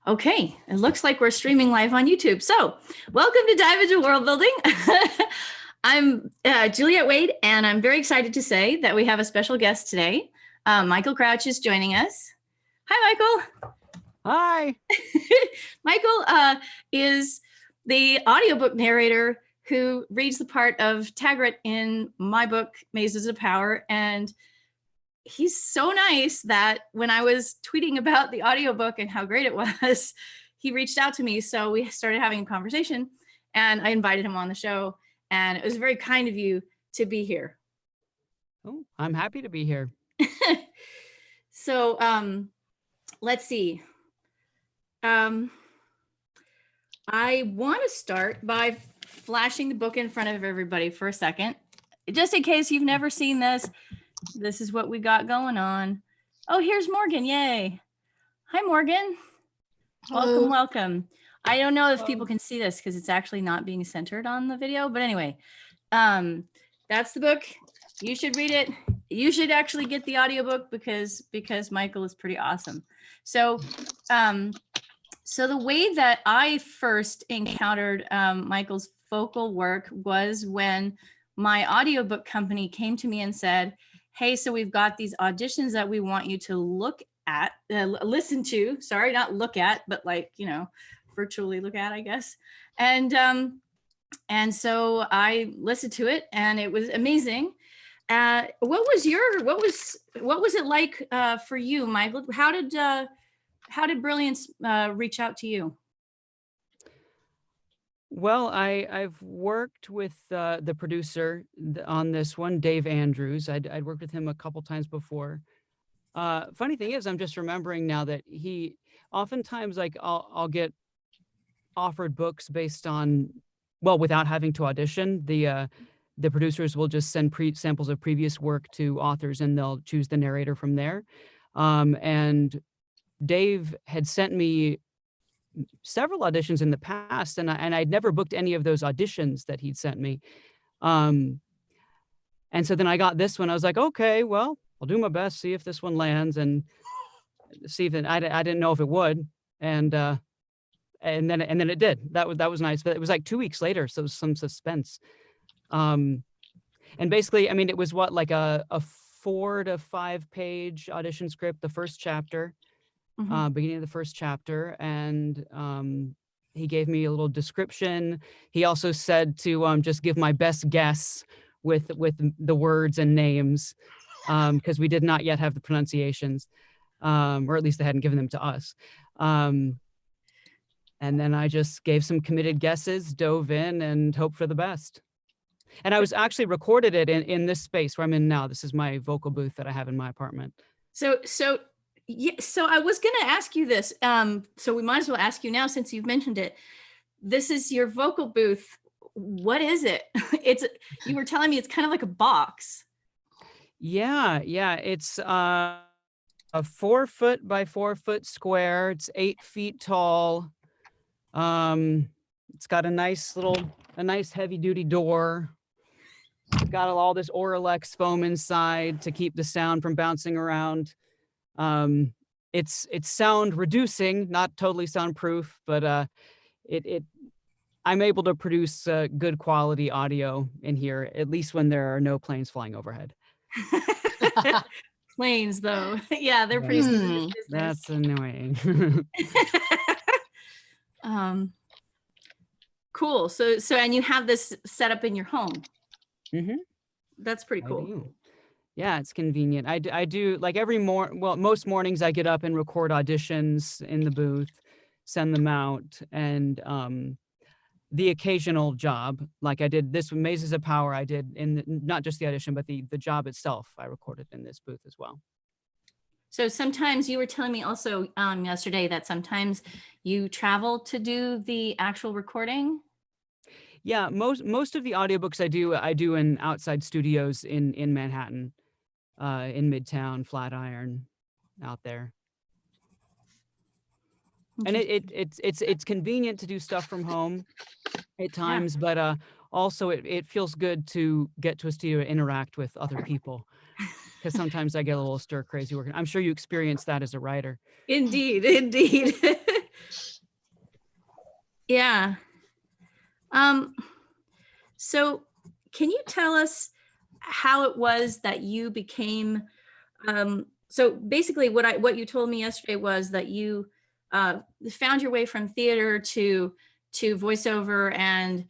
Okay, it looks like we're streaming live on YouTube. So, welcome to Dive into World Building. I'm Juliet Wade, and I'm very excited to say that we have a special guest today. Michael Crouch is joining us. Hi, Michael. Hi. Michael is the audiobook narrator who reads the part of Taggart in my book, Mazes of Power. And he's so nice that when I was tweeting about the audiobook and how great it was, he reached out to me. So we started having a conversation and I invited him on the show. And it was very kind of you to be here. Oh, I'm happy to be here. So let's see. I want to start by flashing the book in front of everybody for a second. Just in case you've never seen this, this is what we got going on. Oh, here's Morgan. Yay. Hi, Morgan. Hello. Welcome. I don't know if people can see this because it's actually not being centered on the video. But anyway, that's the book. You should read it. You should actually get the audiobook because Michael is pretty awesome. So, so the way that I first encountered Michael's vocal work was when my audiobook company came to me and said, hey, so we've got these auditions that we want you to look at, listen to, sorry, not look at, but like, you know, virtually look at, I guess. And so I listened to it and it was amazing. What was it like for you, Michael? How did Brilliance reach out to you? Well, I've worked with the producer on this one, Dave Andrews. I'd worked with him a couple times before. Funny thing is, I'm just remembering now that he oftentimes, like, I'll get offered books based on, well, without having to audition. The producers will just send samples of previous work to authors and they'll choose the narrator from there. And Dave had sent me several auditions in the past, and I'd never booked any of those auditions that he'd sent me. And so then I got this one. I was like, okay, well, I'll do my best, see if this one lands, and see if I didn't know if it would, and then it did. That was nice. But it was like 2 weeks later, so some suspense. And basically, I mean, it was like a 4 to 5 page audition script, the first chapter. Beginning of the first chapter, and he gave me a little description. He also said to just give my best guess with the words and names, because we did not yet have the pronunciations, or at least they hadn't given them to us. And then I just gave some committed guesses, dove in, and hoped for the best. And I was actually recorded it in this space where I'm in now. This is my vocal booth that I have in my apartment. Yeah, so I was going to ask you this. So we might as well ask you now since you've mentioned it. This is your vocal booth. What is it? You were telling me it's kind of like a box. Yeah. It's a 4 foot by 4 foot square. It's 8 feet tall. It's got a nice heavy duty door. It's got all this Oralex foam inside to keep the sound from bouncing around. It's sound reducing, not totally soundproof, but I'm able to produce good quality audio in here, at least when there are no planes flying overhead. Planes, though. Yeah, they're pretty serious business. That's annoying. Cool. So and you have this set up in your home. Mm-hmm. That's pretty cool. Yeah, it's convenient. I do like most mornings I get up and record auditions in the booth, send them out, and the occasional job, like I did this with Mazes of Power, I did not just the audition, but the job itself, I recorded in this booth as well. So sometimes you were telling me also yesterday that sometimes you travel to do the actual recording. Yeah, most of the audiobooks I do in outside studios in Manhattan. In Midtown, Flatiron, out there. And it's convenient to do stuff from home at times, but also it feels good to get to a studio to interact with other people, because sometimes I get a little stir crazy working. I'm sure you experience that as a writer. Indeed. Yeah. So can you tell us how it was that you became, so basically what you told me yesterday was that you found your way from theater to voiceover and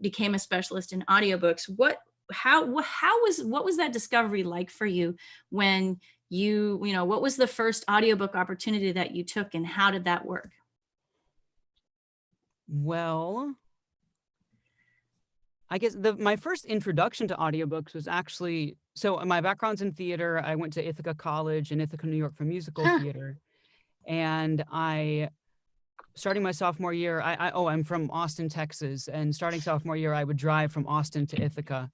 became a specialist in audiobooks. What was that discovery like for you when what was the first audiobook opportunity that you took, and how did that work? Well, I guess my first introduction to audiobooks was actually, so my background's in theater. I went to Ithaca College in Ithaca, New York for musical theater. And starting my sophomore year, I'm from Austin, Texas. And starting sophomore year, I would drive from Austin to Ithaca.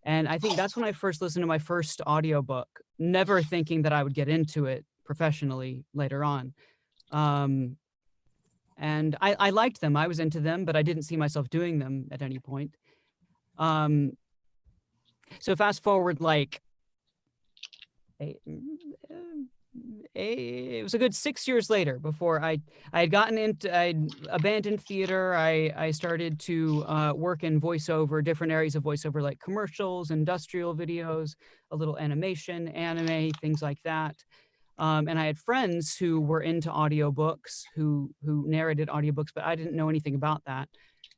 And I think that's when I first listened to my first audiobook, never thinking that I would get into it professionally later on. And I liked them. I was into them, but I didn't see myself doing them at any point. So fast forward, like, it was a good 6 years later before I had I'd abandoned theater. I started to work in voiceover, different areas of voiceover, like commercials, industrial videos, a little animation, anime, things like that. And I had friends who were into audiobooks, who narrated audiobooks, but I didn't know anything about that.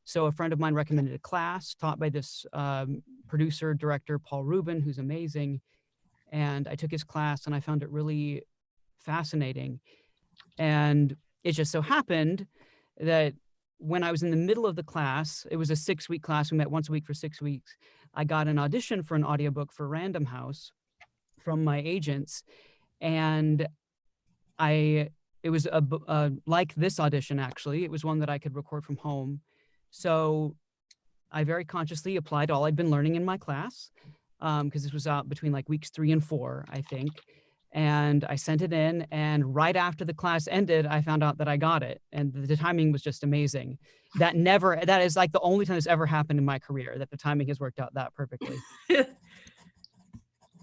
So a friend of mine recommended a class taught by this producer, director, Paul Rubin, who's amazing. And I took his class and I found it really fascinating. And it just so happened that when I was in the middle of the class, it was a 6-week class. We met once a week for 6 weeks. I got an audition for an audiobook for Random House from my agents. And it was like this audition, actually. It was one that I could record from home. So I very consciously applied all I'd been learning in my class, because this was out between like weeks 3 and 4, I think. And I sent it in, and right after the class ended, I found out that I got it. And the timing was just amazing. That is like the only time this ever happened in my career, that the timing has worked out that perfectly.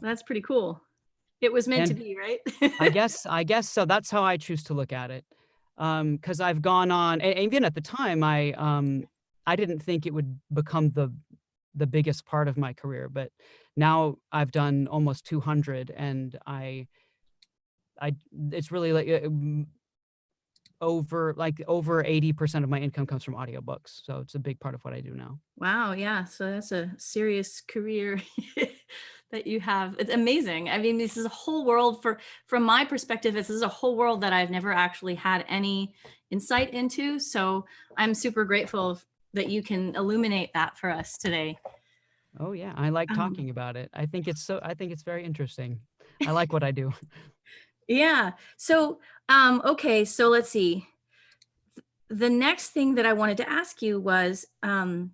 That's pretty cool. It was meant to be, right? I guess so. That's how I choose to look at it. Because I've gone on, and even at the time, I didn't think it would become the biggest part of my career, but now I've done almost 200, and it's really like over 80% of my income comes from audiobooks. So it's a big part of what I do now. Wow. Yeah. So that's a serious career that you have. It's amazing. I mean, this is a whole world from my perspective, this is a whole world that I've never actually had any insight into. So I'm super grateful that you can illuminate that for us today. Oh yeah. I like talking about it. I think it's very interesting. I like what I do. Yeah. So, okay. So let's see. The next thing that I wanted to ask you was, and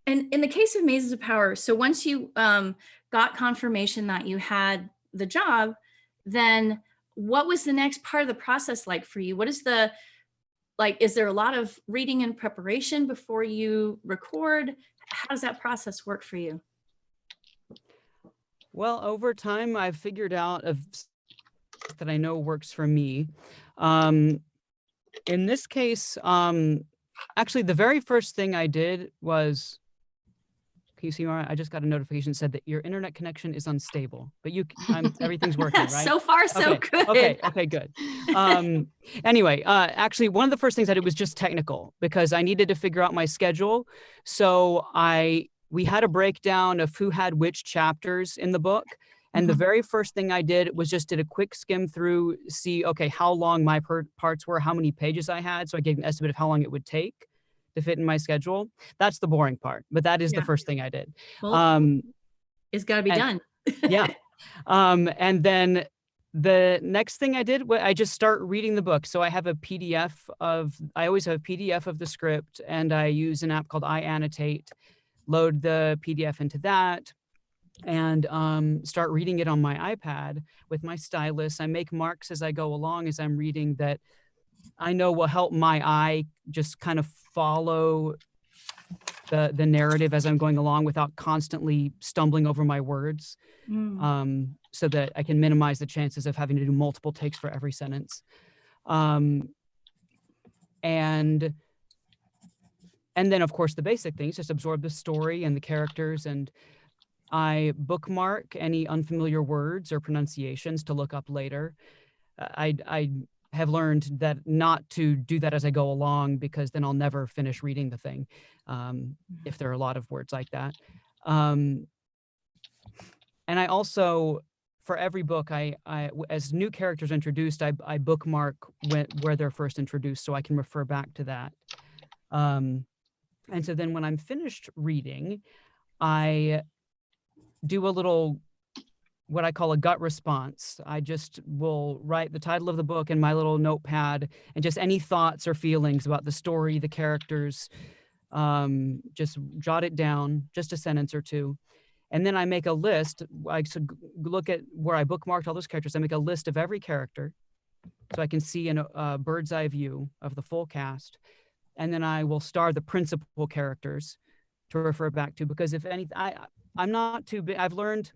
in the case of Mazes of Power, so once you got confirmation that you had the job, then what was the next part of the process like for you? What is is there a lot of reading and preparation before you record? How does that process work for you? Well, over time, I've figured out that I know works for me. In this case, actually, the very first thing I did was, can you see, Mara? I just got a notification that said that your internet connection is unstable, but everything's working, right? So far, so good. Okay, good. Anyway, actually, one of the first things I did was just technical, because I needed to figure out my schedule. So we had a breakdown of who had which chapters in the book. And the very first thing I did was just did a quick skim through, see, okay, how long my parts were, how many pages I had. So I gave an estimate of how long it would take to fit in my schedule. That's the boring part, but that is the first thing I did. Well, it's got to be done. Yeah. And then the next thing I did was I just start reading the book. So I have I always have a PDF of the script, and I use an app called iAnnotate, load the PDF into that, and start reading it on my iPad with my stylus. I make marks as I go along as I'm reading that I know will help my eye just kind of follow the narrative as I'm going along without constantly stumbling over my words. so that I can minimize the chances of having to do multiple takes for every sentence. And then, of course, the basic things, just absorb the story and the characters, and I bookmark any unfamiliar words or pronunciations to look up later. I have learned that not to do that as I go along, because then I'll never finish reading the thing, if there are a lot of words like that. And I also, for every book, as new characters introduced, I bookmark where they're first introduced, so I can refer back to that. And so then when I'm finished reading, I do a little, what I call a gut response. I just will write the title of the book in my little notepad, and just any thoughts or feelings about the story, the characters, just jot it down, just a sentence or two. And then I make a list. I look at where I bookmarked all those characters. I make a list of every character so I can see in a bird's eye view of the full cast. And then I will star the principal characters to refer back to, because if anything, I'm not too big. I've learned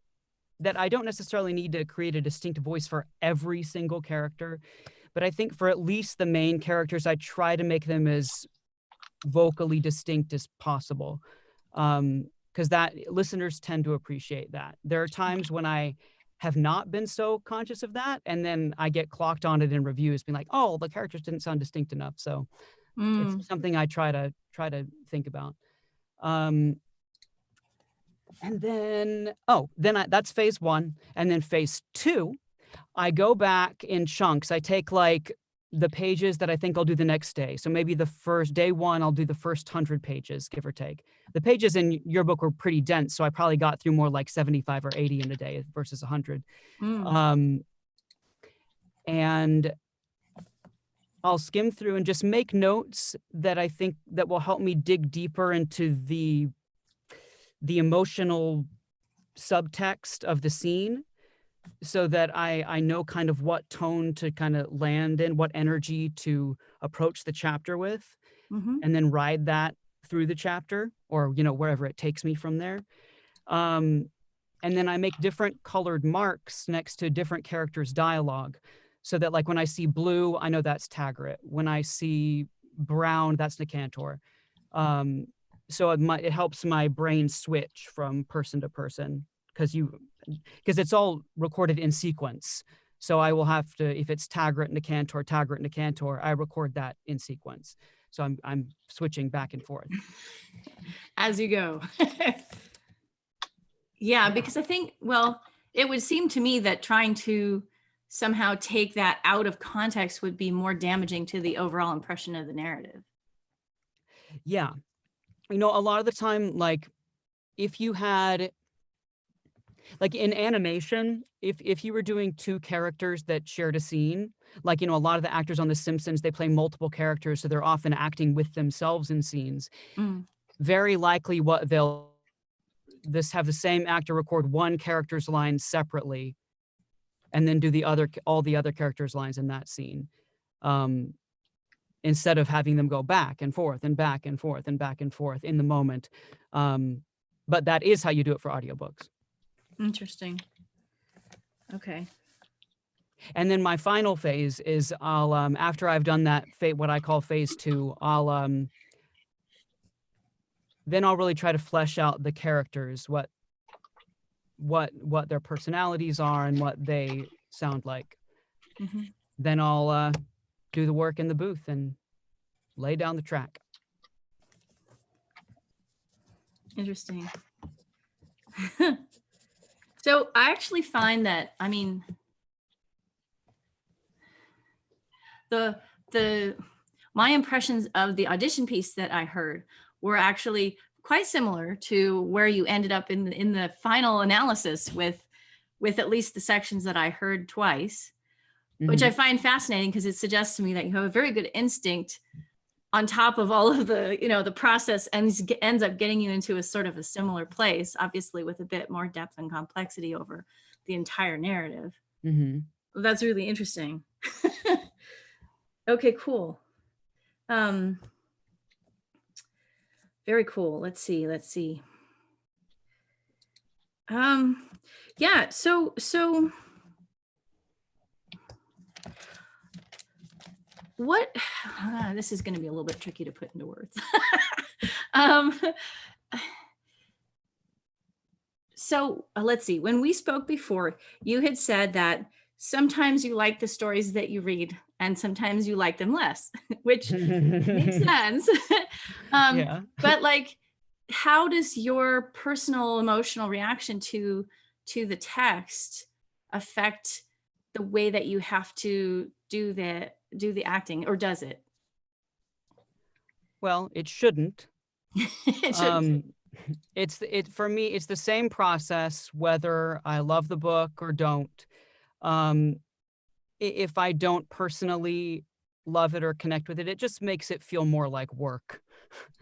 that I don't necessarily need to create a distinct voice for every single character, but I think for at least the main characters, I try to make them as vocally distinct as possible, because that listeners tend to appreciate that. There are times when I have not been so conscious of that, and then I get clocked on it in reviews, being like, "Oh, the characters didn't sound distinct enough." So it's something I try to think about. And then, that's phase one. And then phase two, I go back in chunks. I take like the pages that I think I'll do the next day. So maybe the first day one, I'll do the first 100 pages, give or take. The pages in your book were pretty dense, so I probably got through more like 75 or 80 in a day versus 100. And I'll skim through and just make notes that I think that will help me dig deeper into the emotional subtext of the scene, so that I know kind of what tone to kind of land in, what energy to approach the chapter with, and then ride that through the chapter, or, wherever it takes me from there. And then I make different colored marks next to different characters' dialogue, so that like when I see blue, I know that's Taggart. When I see brown, that's Nicantor. So it helps my brain switch from person to person, because it's all recorded in sequence. So I will have to, if it's Taggart, Nicantor, I record that in sequence. So I'm switching back and forth as you go. Yeah, because I think, it would seem to me that trying to somehow take that out of context would be more damaging to the overall impression of the narrative. Yeah. A lot of the time, like if you had, like in animation, if you were doing two characters that shared a scene, like, a lot of the actors on The Simpsons, they play multiple characters, so they're often acting with themselves in scenes. Very likely what they'll have the same actor record one character's line separately, and then do all the other characters' lines in that scene, instead of having them go back and forth and back and forth and back and forth in the moment. But that is how you do it for audiobooks. Interesting. Okay. And then my final phase is I'll, after I've done that, what I call phase two, then I'll really try to flesh out the characters, what their personalities are and what they sound like. Then I'll do the work in the booth and lay down the track. Interesting. So I actually find that, my impressions of the audition piece that I heard were actually quite similar to where you ended up in the final analysis with at least the sections that I heard twice, which I find fascinating, because it suggests to me that you have a very good instinct on top of all of the, the process ends up getting you into a sort of a similar place, obviously with a bit more depth and complexity over the entire narrative. Well, that's really interesting. Okay, cool. Very cool. Let's see. Yeah, so what this is going to be a little bit tricky to put into words. um so let's see, when we spoke before, you had said that sometimes you like the stories that you read and sometimes you like them less, which makes sense. Yeah. But like, how does your personal emotional reaction to the text affect the way that you have to do the acting, or does it? Well, it shouldn't. It shouldn't. Um, for me, it's the same process whether I love the book or don't. Um, if I don't personally love it or connect with it, it just makes it feel more like work.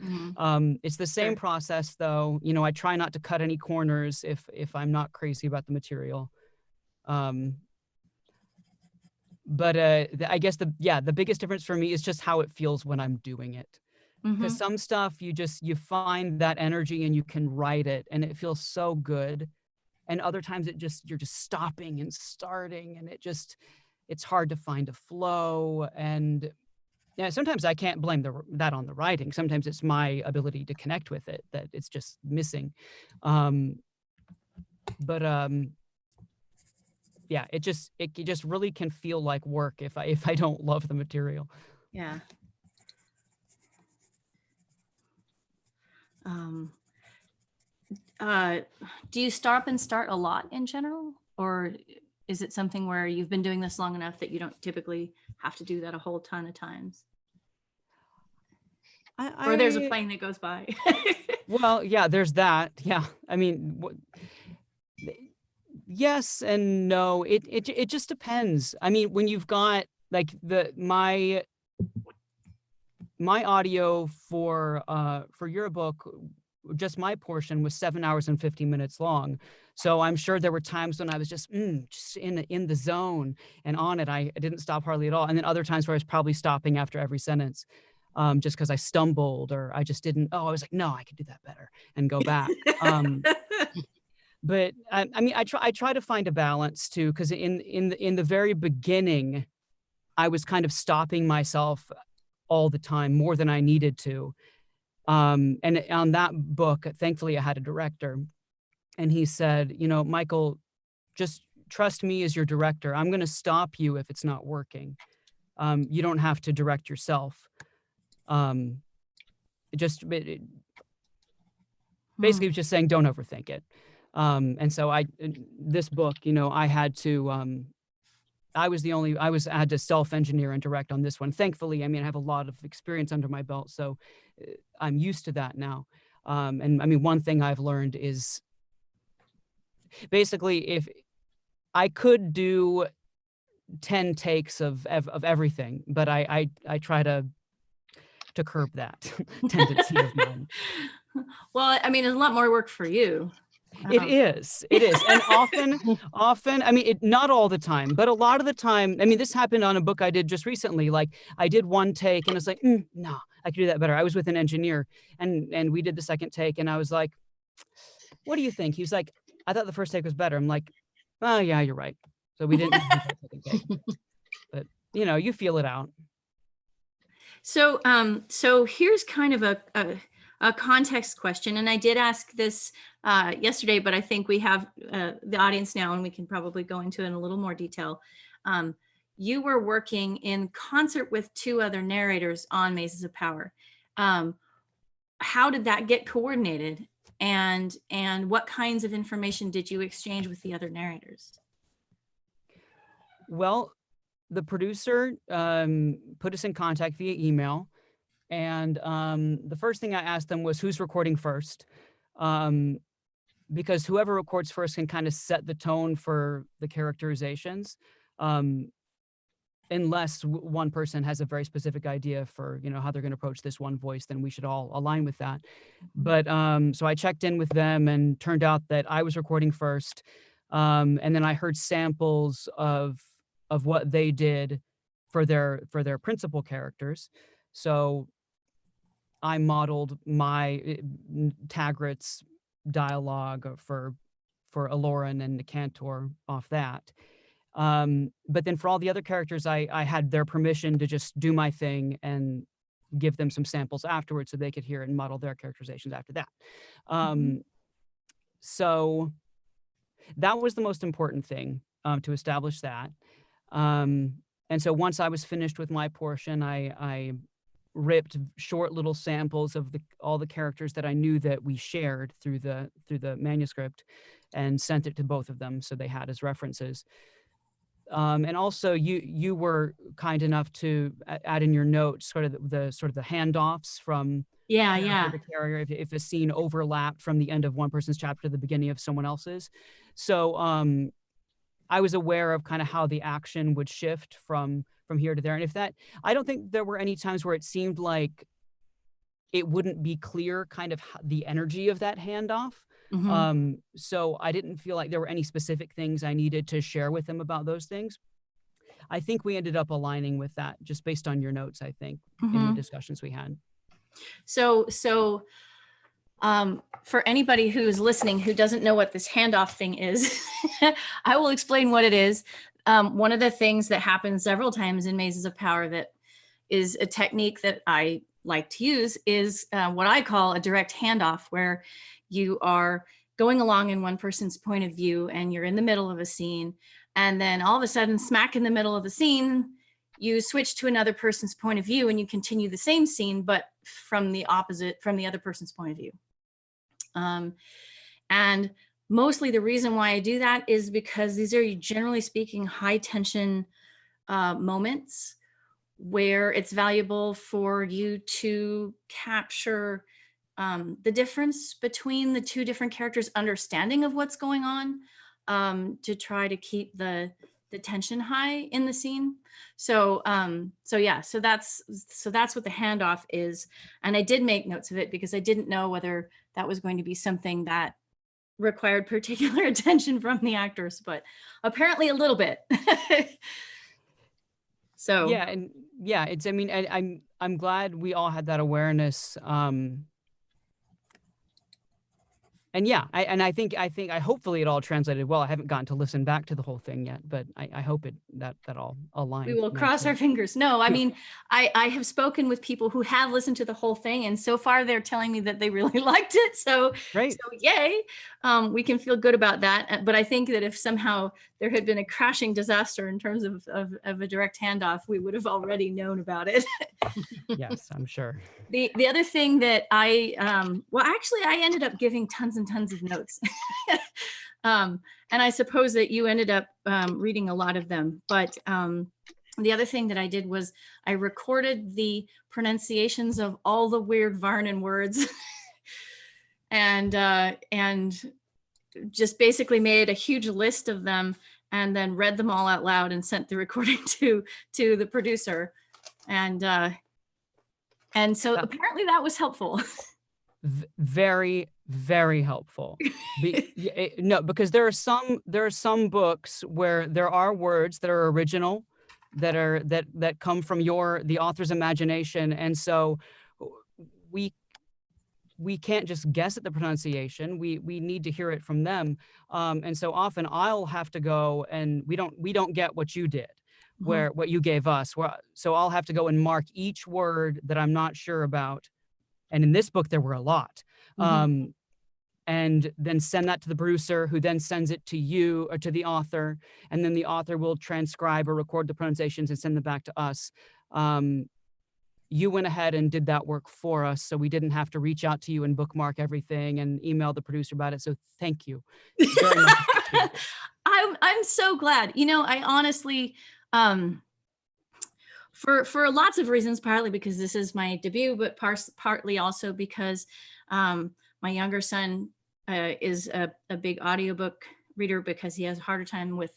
Mhm. It's the same Sure. process though. You know, I try not to cut any corners if I'm not crazy about the material. Um, but I guess the biggest difference for me is just how it feels when I'm doing it. Because Mhm. some stuff you find that energy and you can write it and it feels so good. And other times you're just stopping and starting and it's hard to find a flow. And yeah, sometimes I can't blame that on the writing. Sometimes it's my ability to connect with it that it's just missing. Um, but yeah, it just really can feel like work if I don't love the material. Yeah. Um, uh, do you stop and start a lot in general, or is it something where you've been doing this long enough that you don't typically have to do that a whole ton of times? Or there's a I plane that goes by. well, yeah, there's that. Yeah, I mean, yes and no. It just depends. I mean, when you've got like my audio for your book, just my portion was 7 hours and 50 minutes long. So I'm sure there were times when I was just in the zone and on it. I didn't stop hardly at all. And then other times where I was probably stopping after every sentence, just because I stumbled or I just didn't. Oh, I was like, no, I could do that better and go back. But I mean, I try to find a balance too, because in the very beginning, I was kind of stopping myself all the time more than I needed to. And on that book, thankfully, I had a director, and he said, you know, Michael, just trust me as your director. I'm going to stop you if it's not working. You don't have to direct yourself. Um, basically, Hmm. was just saying, don't overthink it. And so this book, you know, I had to. I had to self-engineer and direct on this one. Thankfully, I mean, I have a lot of experience under my belt, so I'm used to that now. And I mean, one thing I've learned is basically if I could do 10 takes of everything, but I try to curb that tendency of mine. Well, I mean, it's a lot more work for you. It Um, is. It is. And often, I mean, not all the time, but a lot of the time, I mean, this happened on a book I did just recently. Like I did one take and it's like, no, I could do that better. I was with an engineer and we did the second take and I was like, what do you think? He was like, I thought the first take was better. I'm like, oh yeah, you're right. So we didn't do that second take, but you know, you feel it out. so here's kind of a context question, and I did ask this yesterday, but I think we have the audience now, and we can probably go into it in a little more detail. Um, you were working in concert with two other narrators on Mazes of Power. Um, how did that get coordinated, and what kinds of information did you exchange with the other narrators? Well, the producer put us in contact via email. And the first thing I asked them was who's recording first, um, because whoever records first can kind of set the tone for the characterizations, um, unless one person has a very specific idea for how they're going to approach this one voice. Then we should all align with that. But so I checked in with them, and turned out that I was recording first, and then I heard samples of what they did for their principal characters. So I modeled my Tagrit's dialogue for Aloran and the Cantor off that. But then for all the other characters, I had their permission to just do my thing and give them some samples afterwards so they could hear and model their characterizations after that. So that was the most important thing, to establish that. And so once I was finished with my portion, I ripped short little samples of all the characters that I knew that we shared through the manuscript, and sent it to both of them so they had as references. And also you were kind enough to add in your notes sort of the handoffs from character to carrier, if a scene overlapped from the end of one person's chapter to the beginning of someone else's. So I was aware of kind of how the action would shift from here to there. And I don't think there were any times where it seemed like it wouldn't be clear kind of the energy of that handoff. So I didn't feel like there were any specific things I needed to share with them about those things. I think we ended up aligning with that just based on your notes, I think, in the discussions we had. So for anybody who's listening who doesn't know what this handoff thing is, I will explain what it is. One of the things that happens several times in Mazes of Power that is a technique that I like to use is what I call a direct handoff, where you are going along in one person's point of view and you're in the middle of a scene. And then all of a sudden, smack in the middle of the scene, you switch to another person's point of view and you continue the same scene, but from the other person's point of view. And mostly the reason why I do that is because these are, generally speaking, high tension moments where it's valuable for you to capture the difference between the two different characters' understanding of what's going on, to try to keep the tension high in the scene. So that's what the handoff is. And I did make notes of it because I didn't know whether that was going to be something that required particular attention from the actors, but apparently a little bit. So yeah, it's, I mean, I'm glad we all had that awareness. And yeah, I hopefully it all translated well. I haven't gotten to listen back to the whole thing yet, but I hope that all aligned. We will cross our fingers. No, I mean, I have spoken with people who have listened to the whole thing, and so far they're telling me that they really liked it. So, great. So yay, we can feel good about that. But I think that if somehow there had been a crashing disaster in terms of a direct handoff, we would have already known about it. Yes, I'm sure. The other thing that I ended up giving tons and tons of notes. And I suppose that you ended up reading a lot of them. But the other thing that I did was I recorded the pronunciations of all the weird Varnan words and just basically made a huge list of them and then read them all out loud and sent the recording to the producer. And so apparently that was helpful. Very, very helpful. No, because there are some books where there are words that are original, that come from the author's imagination, and so we can't just guess at the pronunciation. We need to hear it from them, and so often I'll have to go, and we don't get what you did, what you gave us. So I'll have to go and mark each word that I'm not sure about. And in this book, there were a lot. And then send that to the producer, who then sends it to you or to the author. And then the author will transcribe or record the pronunciations and send them back to us. You went ahead and did that work for us, so we didn't have to reach out to you and bookmark everything and email the producer about it. So thank you very much. I'm so glad. I honestly, for lots of reasons, partly because this is my debut, but partly also because my younger son is a big audiobook reader because he has a harder time with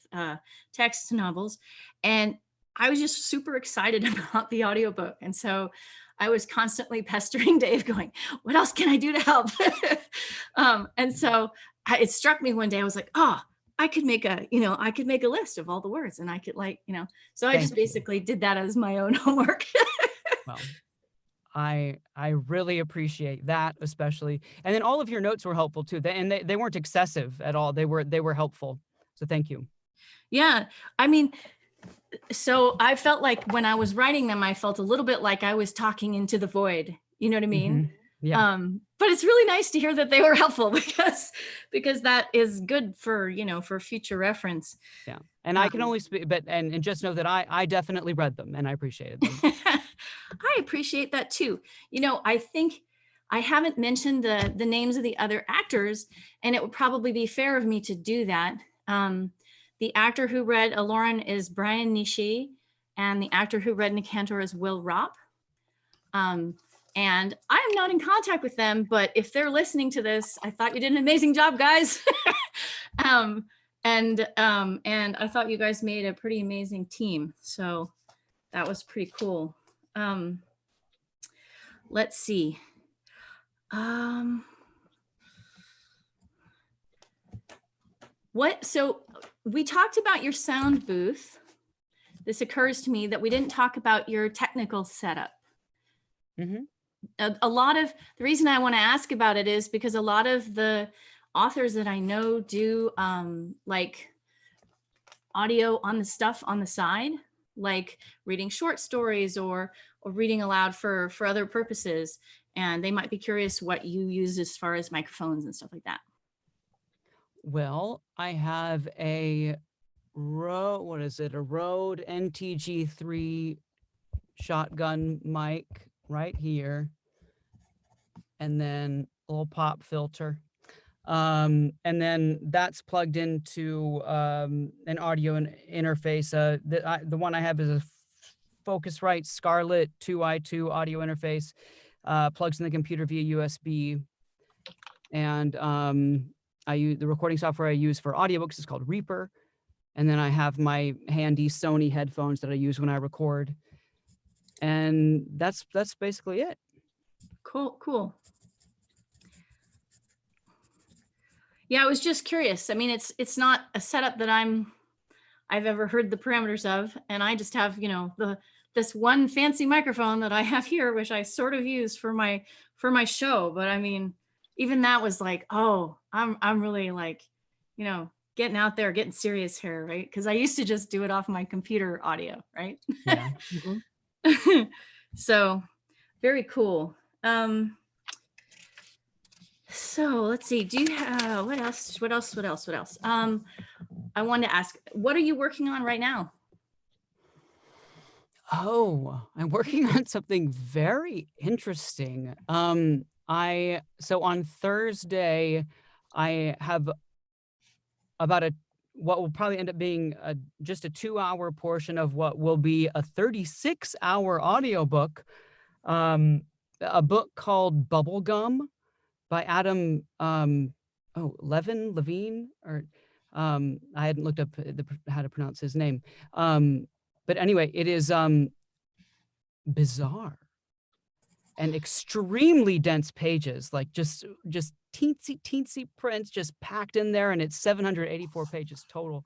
text novels. And I was just super excited about the audiobook. And so I was constantly pestering Dave going, what else can I do to help? And so it struck me one day, I was like, I could make a list of all the words, and I could so I just basically did that as my own homework. Well, I really appreciate that, especially. And then all of your notes were helpful too. They weren't excessive at all. They were helpful. So thank you. Yeah. I mean, so I felt like when I was writing them, I felt a little bit like I was talking into the void. You know what I mean? Yeah. But it's really nice to hear that they were helpful because that is good for, for future reference. Yeah. And I can only speak, but and just know that I definitely read them and I appreciated them. I appreciate that too. I think I haven't mentioned the names of the other actors, and it would probably be fair of me to do that. The actor who read Aloran is Brian Nishi, and the actor who read Nicantor is Will Ropp. And I am not in contact with them, but if they're listening to this, I thought you did an amazing job, guys. And I thought you guys made a pretty amazing team. So that was pretty cool. Let's see. So we talked about your sound booth. This occurs to me that we didn't talk about your technical setup. Mm-hmm. A lot of the reason I want to ask about it is because a lot of the authors that I know do like audio on the stuff on the side, like reading short stories or reading aloud for other purposes. And they might be curious what you use as far as microphones and stuff like that. Well, I have a Rode NTG3 shotgun mic right here, and then a little pop filter, and then that's plugged into an audio interface. The one I have is a Focusrite Scarlett 2i2 audio interface, plugs in the computer via USB, and I use the recording software I use for audiobooks is called Reaper. And then I have my handy Sony headphones that I use when I record. And that's basically it. Cool. Yeah, I was just curious. I mean, it's not a setup that I've ever heard the parameters of, and I just have, this one fancy microphone that I have here, which I sort of use for my show. But I mean, even that was like, oh, I'm really like, getting out there, getting serious here, right? Because I used to just do it off my computer audio, right? Yeah. So very cool. So let's see. Do you have what else? I wanted to ask, what are you working on right now? Oh, I'm working on something very interesting. So on Thursday, I have about what will probably end up being just a 2-hour portion of what will be a 36-hour audiobook, a book called Bubblegum by Adam Levine, or I hadn't looked up how to pronounce his name. But anyway, it is bizarre and extremely dense pages, like just teensy prints just packed in there, and it's 784 pages total.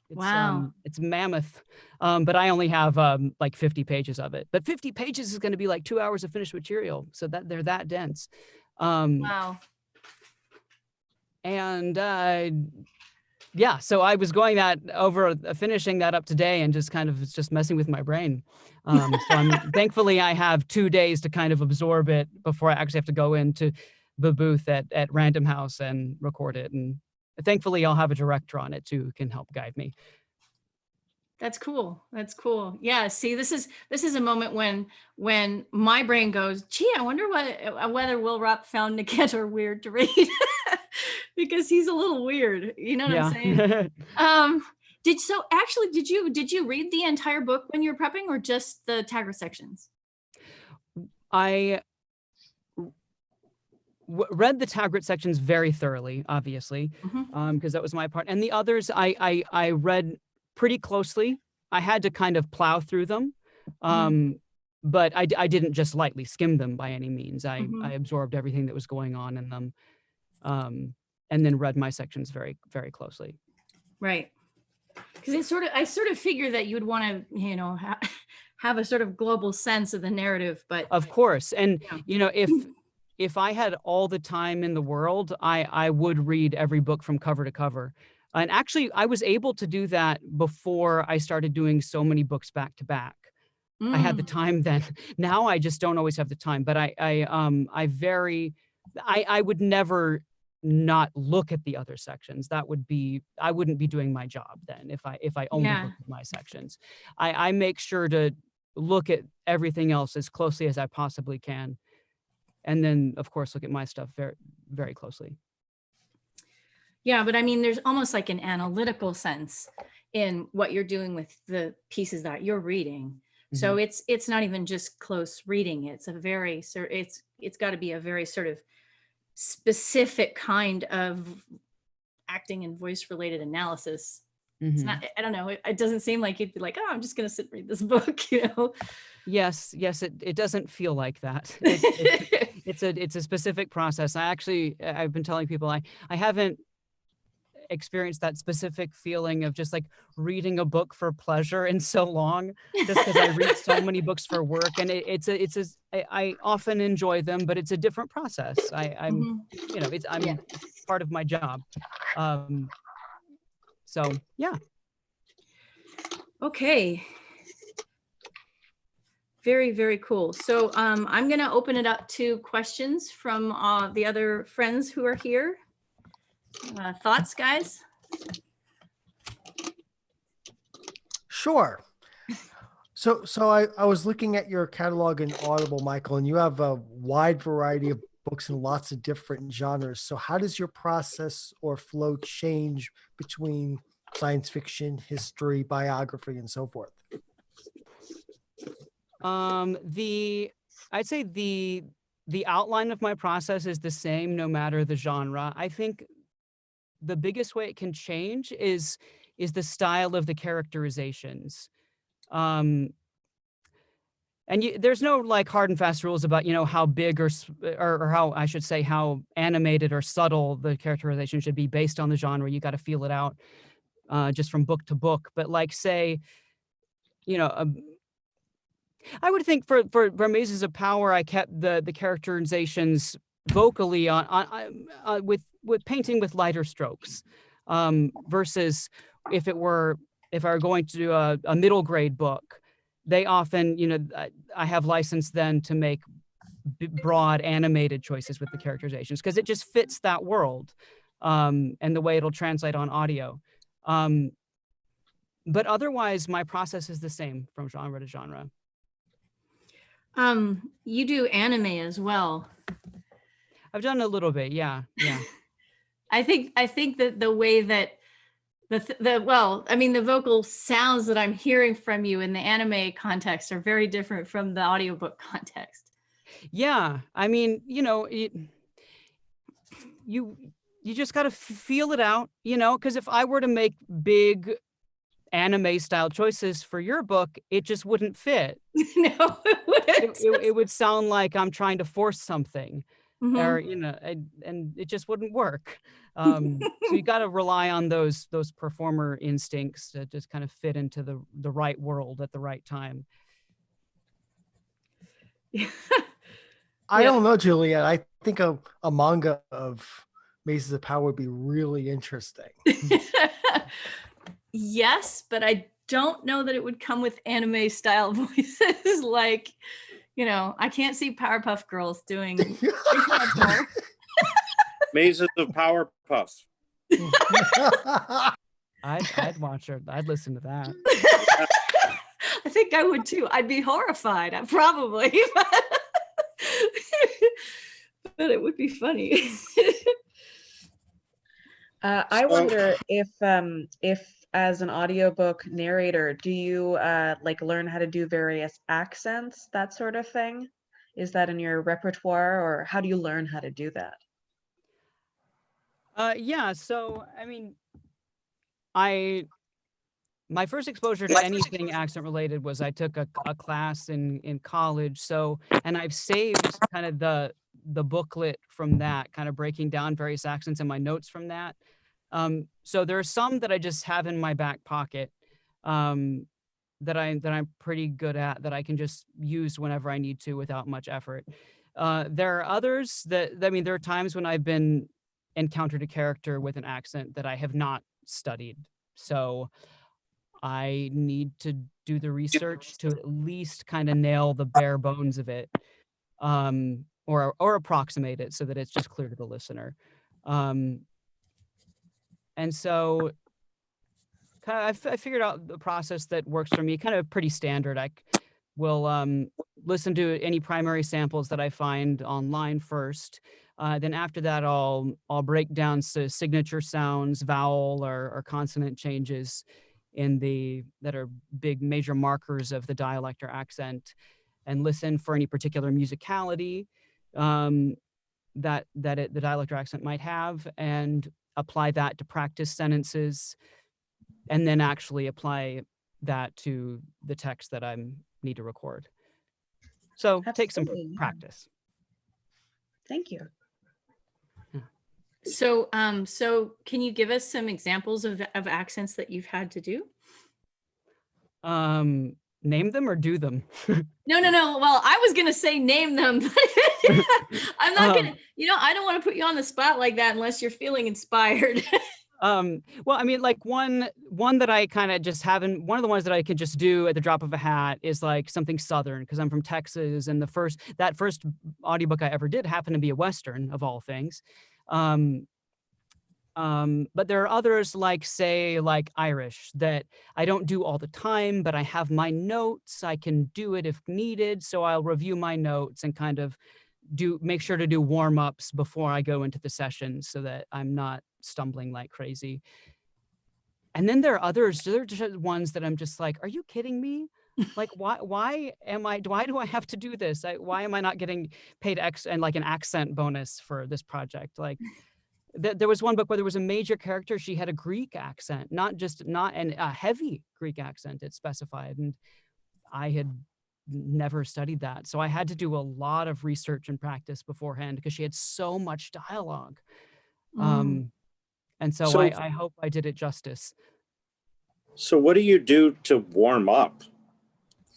Wow. It's mammoth. But I only have like 50 pages of it. But 50 pages is going to be like 2 hours of finished material, so that they're that dense. Wow. And yeah, so I was going finishing that up today, and just kind of just messing with my brain. So thankfully I have 2 days to kind of absorb it before I actually have to go into the booth at Random House and record it. And thankfully I'll have a director on it too, who can help guide me. That's cool. Yeah. See, this is a moment when my brain goes, gee, I wonder whether Will Ropp found Nicantor weird to read. Because he's a little weird, you know what I'm saying? Did you read the entire book when you were prepping, or just the Taggart sections? I read the Taggart sections very thoroughly, obviously, because that was my part, and the others I read pretty closely. I had to kind of plow through them, but I didn't just lightly skim them by any means. I absorbed everything that was going on in them. And then read my sections very, very closely. Right. Because I sort of figured that you would want to, have a sort of global sense of the narrative, but Of course. And, yeah. you know, if I had all the time in the world, I would read every book from cover to cover. And actually, I was able to do that before I started doing so many books back to back. I had the Mm, time then. Now I just don't always have the time. But I would never not look at the other sections. That would be, I wouldn't be doing my job then if I only yeah. looked at my sections. I make sure to look at everything else as closely as I possibly can. And then of course look at my stuff very, very closely. Yeah, but I mean, there's almost like an analytical sense in what you're doing with the pieces that you're reading. So Mhm. it's not even just close reading. It's a very it's got to be a very sort of specific kind of acting and voice related analysis. It's Mhm. not, I don't know, it doesn't seem like you'd be like, oh, I'm just gonna sit and read this book, you know. Yes, yes, it doesn't feel like that. It's a specific process. I've been telling people I haven't experienced that specific feeling of just like reading a book for pleasure in so long, just because I read so many books for work, and I often enjoy them, but it's a different process. Mhm. You know, Yeah. it's part of my job. Um, so yeah. Okay. Very, very cool. So I'm going to open it up to questions from the other friends who are here. Thoughts, guys? Sure. So I was looking at your catalog in Audible, Michael, and you have a wide variety of books in lots of different genres. So how does your process or flow change between science fiction, history, biography, and so forth? I'd say the outline of my process is the same no matter the genre. I think the biggest way it can change is the style of the characterizations. Um, and there's no like hard and fast rules about, you know, how big or how I should say how animated or subtle the characterization should be based on the genre. You got to feel it out just from book to book. But like say, you know, I would think for Mazes of Power, I kept the characterizations vocally with painting with lighter strokes, versus if I were going to do a middle grade book, they often, you know, I have license then to make broad animated choices with the characterizations because it just fits that world, and the way it'll translate on audio. But otherwise, my process is the same from genre to genre. You do anime as well. I've done a little bit, yeah. I think that the way that well, I mean, the vocal sounds that I'm hearing from you in the anime context are very different from the audiobook context. Yeah, I mean, you know, you just got to feel it out, you know, because if I were to make big anime style choices for your book, it just wouldn't fit. No, it wouldn't. It would sound like I'm trying to force something, or Mhm. you know, and it just wouldn't work. So you got to rely on those performer instincts to just kind of fit into the right world at the right time. I Yeah. don't know, Juliet. I think a manga of Mazes of Power would be really interesting. Yes, but I don't know that it would come with anime style voices. Like, you know, I can't see Powerpuff Girls doing Mazes of Powerpuff. I'd watch her. I'd listen to that. I think I would too. I'd be horrified, probably, but it would be funny. I wonder if as an audiobook narrator, do you like learn how to do various accents, that sort of thing? Is that in your repertoire, or how do you learn how to do that? Yeah, so I mean, my first exposure to anything accent related was I took a class in college. So, and I've saved kind of the booklet from that, kind of breaking down various accents and my notes from that. So there are some that I just have in my back pocket. I'm pretty good at, that I can just use whenever I need to without much effort. There are others that, I mean, there are times when I've been encountered a character with an accent that I have not studied. So I need to do the research to at least kind of nail the bare bones of it, or approximate it so that it's just clear to the listener. And so I figured out the process that works for me, kind of pretty standard. I will listen to any primary samples that I find online first. Then after that, I'll break down signature sounds, vowel or consonant changes that are big major markers of the dialect or accent, and listen for any particular musicality that the dialect or accent might have, and apply that to practice sentences, and then actually apply that to the text that I need to record. So take some Absolutely, yeah. practice. Thank you. So, so can you give us some examples of accents that you've had to do? Name them or do them? No. Well, I was gonna say name them, but I'm not gonna. I don't want to put you on the spot like that unless you're feeling inspired. Well, I mean, like one that I kind of just haven't, one of the ones that I can just do at the drop of a hat is like something Southern, because I'm from Texas, and that first audiobook I ever did happened to be a Western, of all things. But there are others, like say like Irish, that I don't do all the time, but I have my notes. I can do it if needed. So I'll review my notes and kind of make sure to do warm-ups before I go into the session so that I'm not stumbling like crazy. And then there are others, there are just ones that I'm just like, are you kidding me? Like, why do I have to do this? Why am I not getting paid an accent bonus for this project? Like, there was one book where there was a major character. She had a Greek accent, not a heavy Greek accent, it specified. And I had never studied that. So I had to do a lot of research and practice beforehand because she had so much dialogue. And so I hope I did it justice. So what do you do to warm up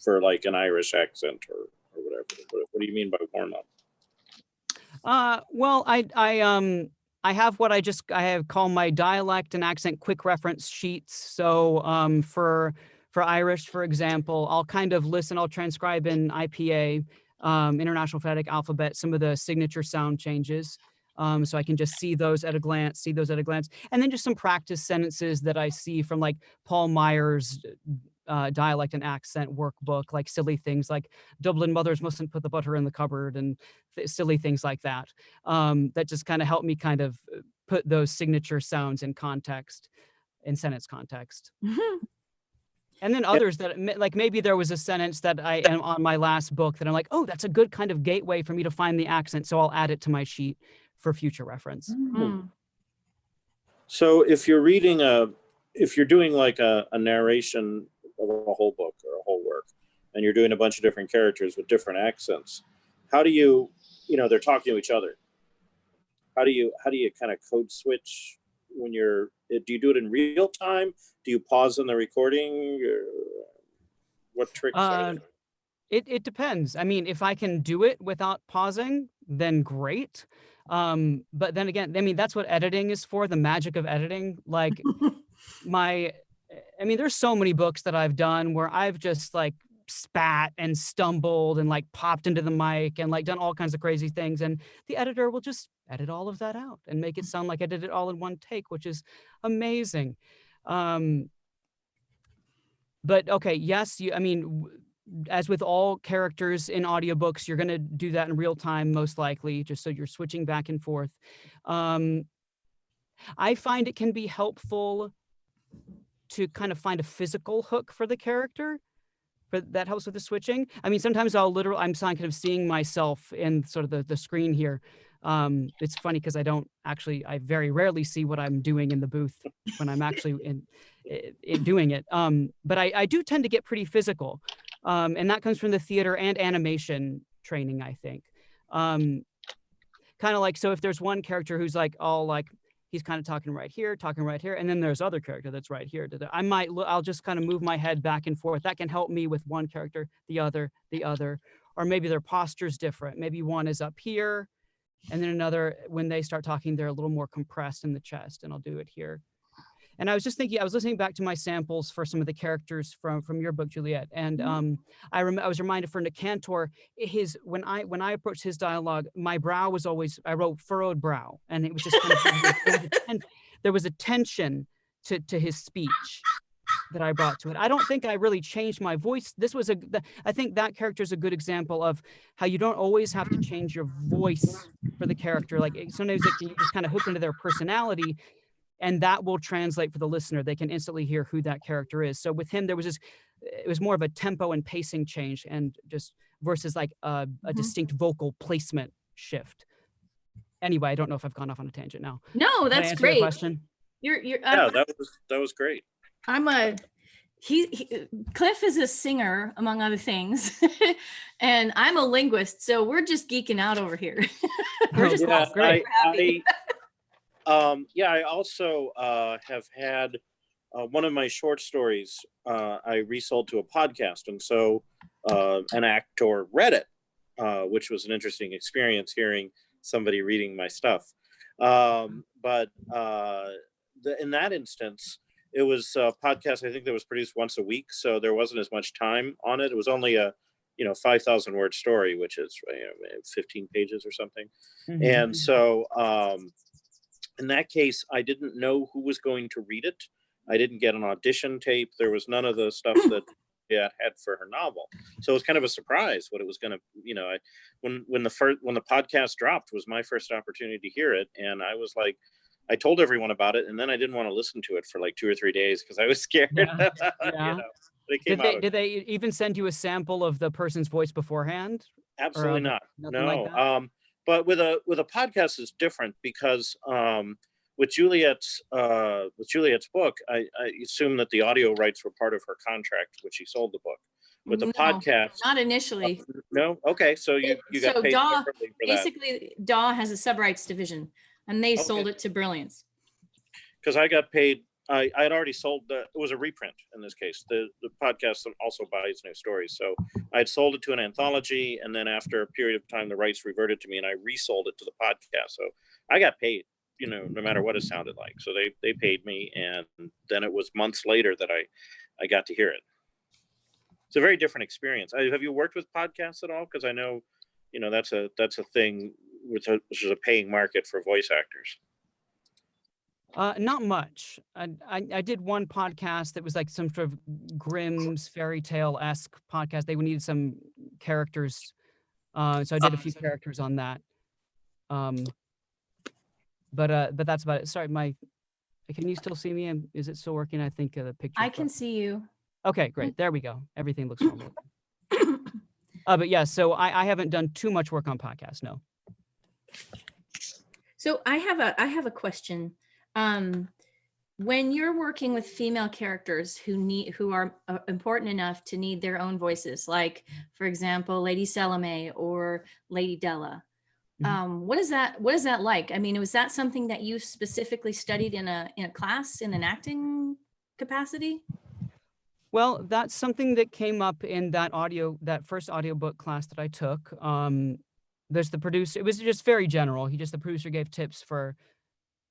for like an Irish accent or whatever? What do you mean by warm up? Well, I have what I have called my dialect and accent quick reference sheets. So for Irish, for example, I'll kind of listen, I'll transcribe in IPA, International Phonetic Alphabet, some of the signature sound changes. So I can just see those at a glance, and then just some practice sentences that I see from like Paul Meyer's dialect and accent workbook, like silly things like Dublin mothers mustn't put the butter in the cupboard, and silly things like that. That just kind of help me kind of put those signature sounds in context, in sentence context. And then others that, like, maybe there was a sentence that I am on my last book that I'm like, oh, that's a good kind of gateway for me to find the accent. So I'll add it to my sheet for future reference. So if you're doing like a narration of a whole book or a whole work, and you're doing a bunch of different characters with different accents, how do you, they're talking to each other. How do you kind of code switch when do you do it in real time? Do you pause in the recording? Or what tricks are there? It depends. I mean, if I can do it without pausing, then great. But then again, I mean, that's what editing is for, the magic of editing. Like there's so many books that I've done where I've just like spat and stumbled and like popped into the mic and like done all kinds of crazy things. And the editor will just edit all of that out and make it sound like I did it all in one take, which is amazing. But okay, yes, as with all characters in audiobooks, you're going to do that in real time, most likely, just so you're switching back and forth. I find it can be helpful to kind of find a physical hook for the character, that helps with the switching. I mean, sometimes I'm kind of seeing myself in sort of the screen here. It's funny because I very rarely see what I'm doing in the booth when I'm actually in doing it. But I do tend to get pretty physical. And that comes from the theater and animation training, I think. Kind of like, so if there's one character who's like all like, he's kind of talking right here, and then there's other character that's right here. I'll just kind of move my head back and forth. That can help me with one character, the other, or maybe their posture's different. Maybe one is up here, and then another, when they start talking, they're a little more compressed in the chest, and I'll do it here. And I was just thinking, I was listening back to my samples for some of the characters from your book, Juliet, and I was reminded for Nick Cantor, when I approached his dialogue, my brow was always, I wrote furrowed brow, and it was just kind of, there was a tension to his speech that I brought to it. I don't think I really changed my voice. I think that character is a good example of how you don't always have to change your voice for the character. Like sometimes you just kind of hook into their personality, and that will translate for the listener. They can instantly hear who that character is. So with him, it was more of a tempo and pacing change, and just versus like a distinct vocal placement shift. Anyway, I don't know if I've gone off on a tangent now. No, that's Your great. question? You're Yeah, that was great. Cliff is a singer, among other things, and I'm a linguist, so we're just geeking out over here. We're just great. happy. I also have had one of my short stories I resold to a podcast, and so an actor read it, which was an interesting experience hearing somebody reading my stuff. But in that instance, it was a podcast I think that was produced once a week, so there wasn't as much time on it. It was only a 5,000 word story, which is 15 pages or something. Mm-hmm. And so in that case, I didn't know who was going to read it. I didn't get an audition tape. There was none of the stuff that had for her novel. So it was kind of a surprise what it was going to, when the podcast dropped was my first opportunity to hear it. And I was like, I told everyone about it, and then I didn't want to listen to it for like 2 or 3 days because I was scared. Yeah. Did they even send you a sample of the person's voice beforehand? Absolutely not. No. Like but with a podcast it's different because with Juliet's book, I assume that the audio rights were part of her contract when she sold the book. With the podcast, not initially. No. Okay, so you got paid separately for basically, DAW has a sub-rights division, and they sold it to Brilliance. Because I got paid. I had already sold it was a reprint in this case. The podcast also buys new stories. So I had sold it to an anthology, and then after a period of time, the rights reverted to me, and I resold it to the podcast. So I got paid, no matter what it sounded like. So they paid me, and then it was months later that I got to hear it. It's a very different experience. Have you worked with podcasts at all? Because I know, that's a thing which is a paying market for voice actors. Not much. I did one podcast that was like some sort of Grimm's fairy tale-esque podcast. They needed some characters, so I did a few characters on that. But that's about it. Sorry, can you still see me? Is it still working? I think the picture. I can see you. Okay, great. There we go. Everything looks normal. But yeah, so I haven't done too much work on podcasts. No. So I have a question. When you're working with female characters who are important enough to need their own voices, like for example, Lady Salome or Lady Della, what is that like? I mean, was that something that you specifically studied in a class in an acting capacity? Well, that's something that came up in that first audiobook class that I took. There's the producer. It was just very general. The producer gave tips for,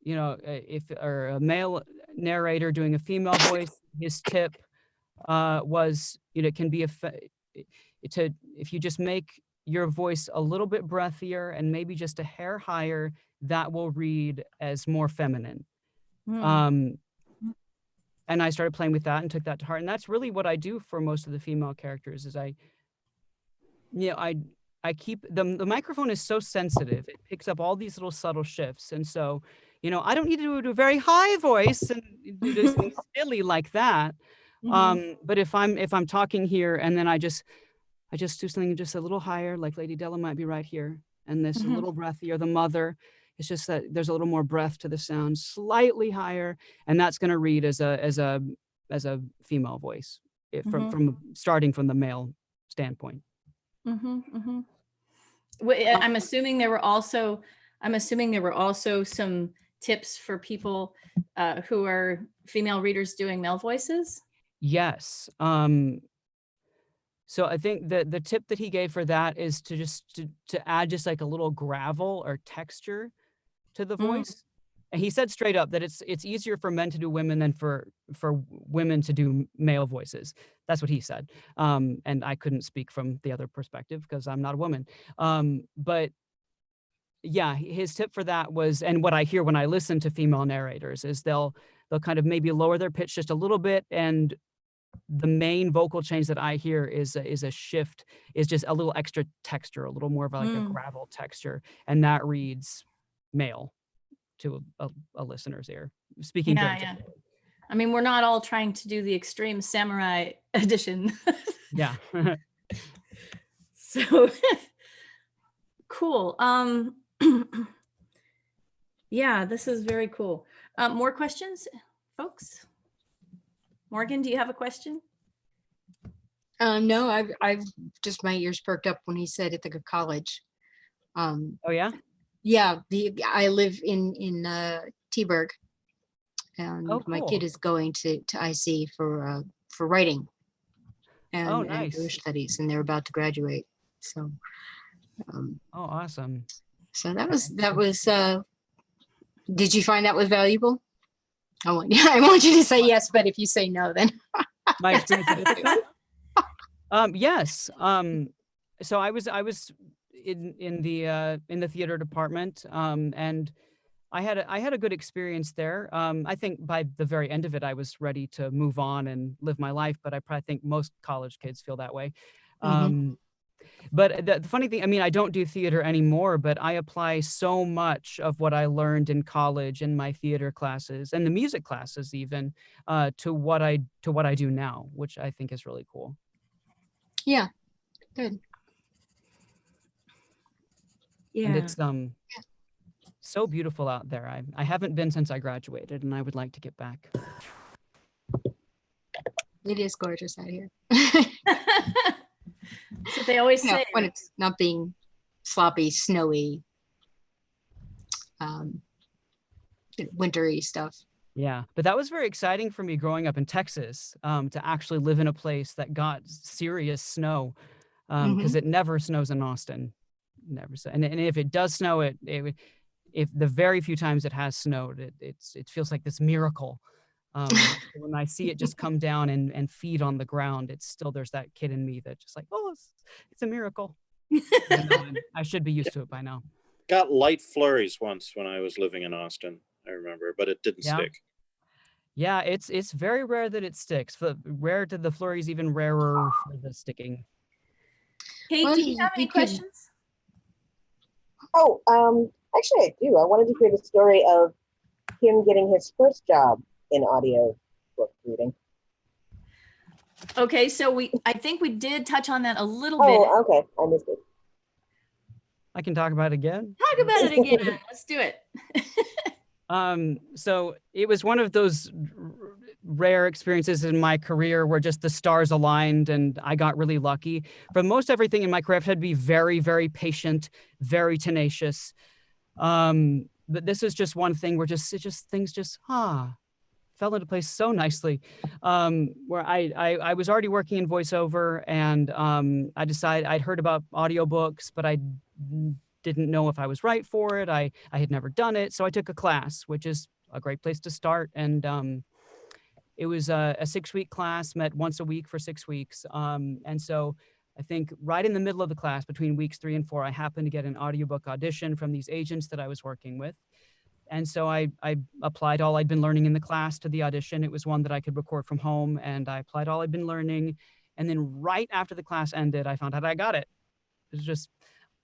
if a male narrator doing a female voice, his tip was, it can be if you just make your voice a little bit breathier and maybe just a hair higher, that will read as more feminine. And I started playing with that and took that to heart. And that's really what I do for most of the female characters is I keep the microphone is so sensitive. It picks up all these little subtle shifts. And so, I don't need to do a very high voice and do something silly like that. But if I'm talking here and then I just do something just a little higher, like Lady Della might be right here. And this a little breathier, the mother. It's just that there's a little more breath to the sound, slightly higher, and that's going to read as a female voice from starting from the male standpoint. I'm assuming there were also some tips for people who are female readers doing male voices? Yes. So I think the tip that he gave for that is to just to add just like a little gravel or texture to the voice. And he said straight up that it's easier for men to do women than for women to do male voices. That's what he said. And I couldn't speak from the other perspective because I'm not a woman. But yeah, his tip for that was, and what I hear when I listen to female narrators is they'll kind of maybe lower their pitch just a little bit, and the main vocal change that I hear is a shift, is just a little extra texture, a little more of like a gravel texture, and that reads male to a listener's ear. Speaking very generally. I mean, we're not all trying to do the extreme samurai edition. Yeah. So cool. Yeah, this is very cool. More questions, folks? Morgan, do you have a question? No, I've just, my ears perked up when he said at the college. Oh yeah? Yeah, I live in Teaburg, and Oh, my cool. kid is going to IC for writing and, Oh, and nice. English studies, and they're about to graduate. So Oh, awesome. so that was did you find that was valuable? I want you to say yes, but if you say no, then My experience with Ithaca? Yes. So I was in the theater department, and I had a good experience there. I think by the very end of it, I was ready to move on and live my life, but I probably think most college kids feel that way. But the funny thing, I mean, I don't do theater anymore, but I apply so much of what I learned in college and my theater classes and the music classes even to what I do now, which I think is really cool. yeah, good. Yeah. And it's so beautiful out there. I haven't been since I graduated, and I would like to get back. It is gorgeous out here. So they always say when it's not being sloppy, snowy, wintry stuff. Yeah, but that was very exciting for me growing up in Texas, to actually live in a place that got serious snow, because it never snows in Austin, never. And if it does snow, if the very few times it has snowed, it feels like this miracle. When I see it just come down and feed on the ground, it's still, there's that kid in me that just like, oh, it's a miracle. I should be used to it by now. Got light flurries once when I was living in Austin, I remember, but it didn't stick. Yeah, it's very rare that it sticks. Rare to the flurries, even rarer for the sticking. Kate, Well, do you have any you could- questions? Oh, actually I do. I wanted to hear the story of him getting his first job in audio book reading. Okay, so I think we did touch on that a little bit. Oh, okay. I missed it. I can talk about it again. Talk about it again. Let's do it. So it was one of those rare experiences in my career where just the stars aligned and I got really lucky. For most everything in my career, I've had to be very, very patient, very tenacious. But this is just one thing where things fell into place so nicely, where I was already working in voiceover, and I decided, I'd heard about audiobooks, but I didn't know if I was right for it. I had never done it. So I took a class, which is a great place to start. And it was a 6-week class, met once a week for 6 weeks. And so I think right in the middle of the class, between weeks 3 and 4, I happened to get an audiobook audition from these agents that I was working with. And so I applied all I'd been learning in the class to the audition. It was one that I could record from home, and I applied all I'd been learning. And then right after the class ended, I found out I got it. It was just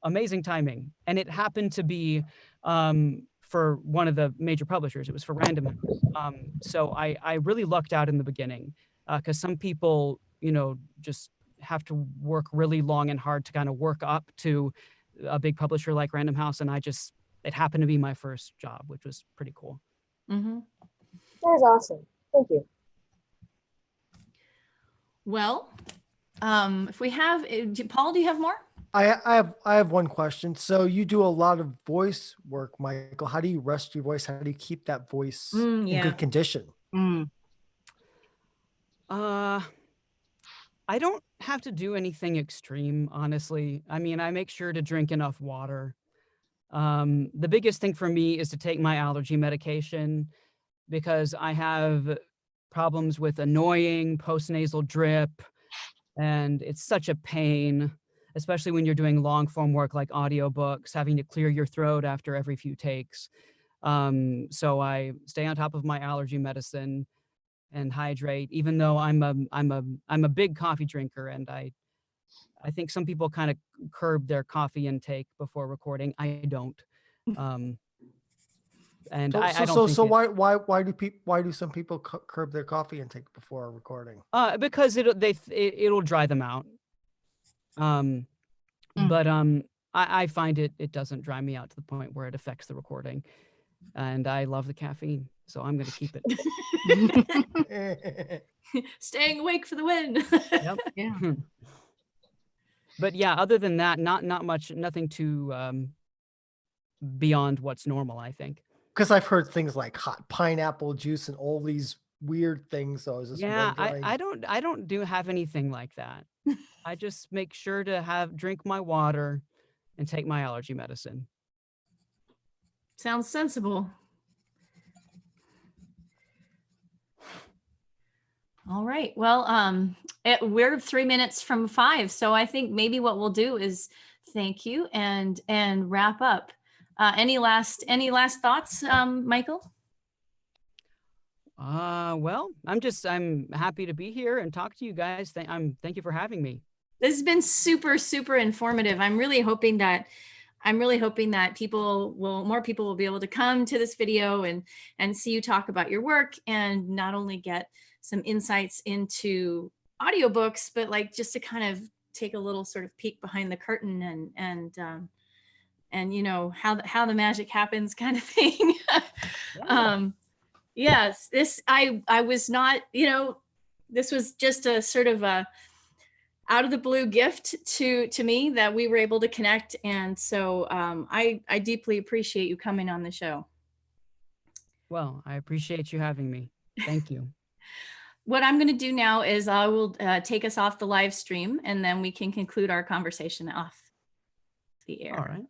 amazing timing. And it happened to be for one of the major publishers. It was for Random House. So I really lucked out in the beginning, because some people, just have to work really long and hard to kind of work up to a big publisher like Random House. And it happened to be my first job, which was pretty cool. Mm-hmm. That was awesome. Thank you. Well, if we have, Paul, do you have more? I have one question. So you do a lot of voice work, Michael. How do you rest your voice? How do you keep that voice in Yeah. good condition? I don't have to do anything extreme, honestly. I mean, I make sure to drink enough water. The biggest thing for me is to take my allergy medication because I have problems with annoying postnasal drip, and it's such a pain, especially when you're doing long form work like audiobooks, having to clear your throat after every few takes. So I stay on top of my allergy medicine and hydrate, even though I'm a big coffee drinker, and I think some people kind of curb their coffee intake before recording. I don't. And So I don't think why do some people curb their coffee intake before recording? because it'll dry them out. But I find it doesn't dry me out to the point where it affects the recording, and I love the caffeine, so I'm going to keep it. Staying awake for the win. Yep. Yeah. But yeah, other than that, not much, nothing too beyond what's normal, I think. Because I've heard things like hot pineapple juice and all these weird things. So I was just wondering. I don't have anything like that. I just make sure to drink my water and take my allergy medicine. Sounds sensible. All right. Well, we're 3 minutes from 5, so I think maybe what we'll do is thank you and wrap up. Any last thoughts, Michael? Well, I'm happy to be here and talk to you guys. Thank you for having me. This has been super, super informative. I'm really hoping that more people will be able to come to this video and see you talk about your work, and not only get some insights into audiobooks, but like just to kind of take a little sort of peek behind the curtain and you know how the magic happens, kind of thing. Yes, this I was not, this was just a sort of a out of the blue gift to me that we were able to connect, and so I deeply appreciate you coming on the show. Well, I appreciate you having me. Thank you. What I'm going to do now is I will take us off the live stream, and then we can conclude our conversation off the air. All right.